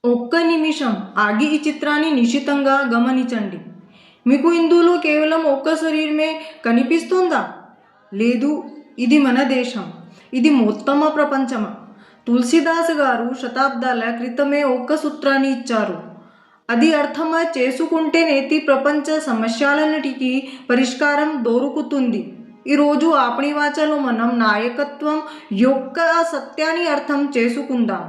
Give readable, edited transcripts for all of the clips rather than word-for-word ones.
ఒక్క నిమిషం ఆగి ఈ చిత్రాన్ని నిశితంగా గమనించండి. మీకు ఇందులో కేవలం ఒక్క శరీరమే కనిపిస్తుందా? లేదు, ఇది మన దేశం, ఇది మొత్తమ ప్రపంచమా. తులసీదాస్ గారు శతాబ్దాల క్రితమే ఒక్క సూత్రాన్ని ఇచ్చారు. అది అర్థం చేసుకుంటే నేతి ప్రపంచ సమస్యలన్నిటికీ పరిష్కారం దొరుకుతుంది. ఈరోజు ఆపణి వాచలో మనం నాయకత్వం యొక్క సత్యాన్ని అర్థం చేసుకుందాం.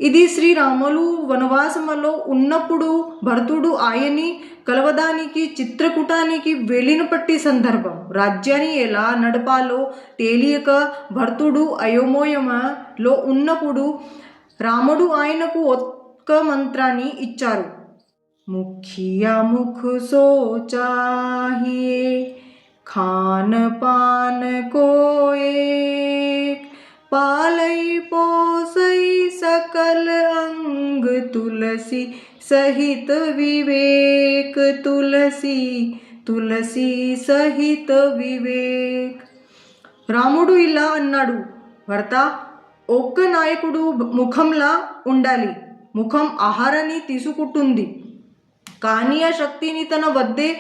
ఇది శ్రీరాములు వనవాసంలో ఉన్నప్పుడు భరతుడు ఆయన్ని కలవడానికి చిత్రకూటానికి వెళ్ళినప్పటి సందర్భం. రాజ్యాన్ని ఎలా నడపాలో తెలియక భరతుడు అయోమయంలో ఉన్నప్పుడు రాముడు ఆయనకు ఒక్క మంత్రాన్ని ఇచ్చారు. ముఖియా ముఖ్ సో చాహియే ఖాన్ పాన్ కోయే पालई पोसई सकल अंग तुलसी सहित विवेक तुलसी तुलसी सहित వివేక్. రాముడు ఇలా అన్నాడు, భర్త, ఒక్క నాయకుడు ముఖంలా ఉండాలి. ముఖం ఆహారాన్ని తీసుకుంటుంది, కానీ ఆ శక్తిని తన వద్దే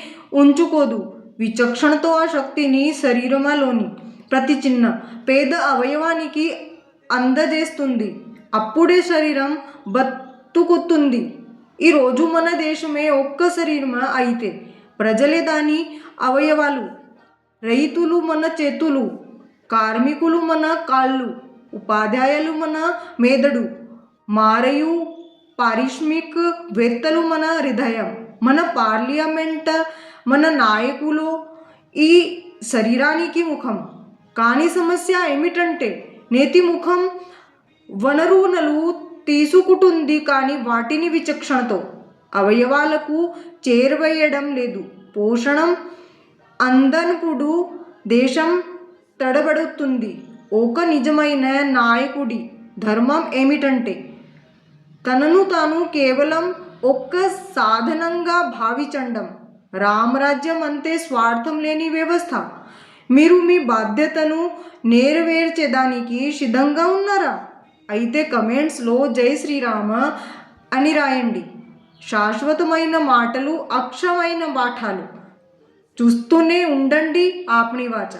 ఉంచుకోదు. విచక్షణతో ఆ శక్తిని శరీరంలోని ప్రతి చిన్న పేద అవయవానికి అందజేస్తుంది. అప్పుడే శరీరం బతుకుతుంది. ఈరోజు మన దేశమే ఒక్క శరీరం అయితే ప్రజలే దాని అవయవాలు. రైతులు మన చేతులు, కార్మికులు మన కాళ్ళు, ఉపాధ్యాయులు మన మెదడు, మరియు పారిశ్రామికవేత్తలు మన హృదయం, మన పార్లమెంట్, మన నాయకులు ఈ శరీరానికి ముఖం. కానీ సమస్య ఏమిటంటే నేతి ముఖం వనరులను తీసుకుంటుంది, కానీ వాటిని విచక్షణతో అవయవాలకు చేరవేయడం లేదు. పోషణం అందనప్పుడు దేశం తడబడుతుంది. ఒక నిజమైన నాయకుడి ధర్మం ఏమిటంటే తనను తాను కేవలం ఒక్క సాధనంగా భావించడం. రామరాజ్యం అంతే స్వార్థం లేని వ్యవస్థ. మీరు మీ బాధ్యతను నెరవేర్చేదానికి సిద్ధంగా ఉన్నారా? అయితే కమెంట్స్లో జై శ్రీరామ అని రాయండి. శాశ్వతమైన మాటలు, అక్షరమైన పాఠాలు. చూస్తూనే ఉండండి ఆపణి వాచ.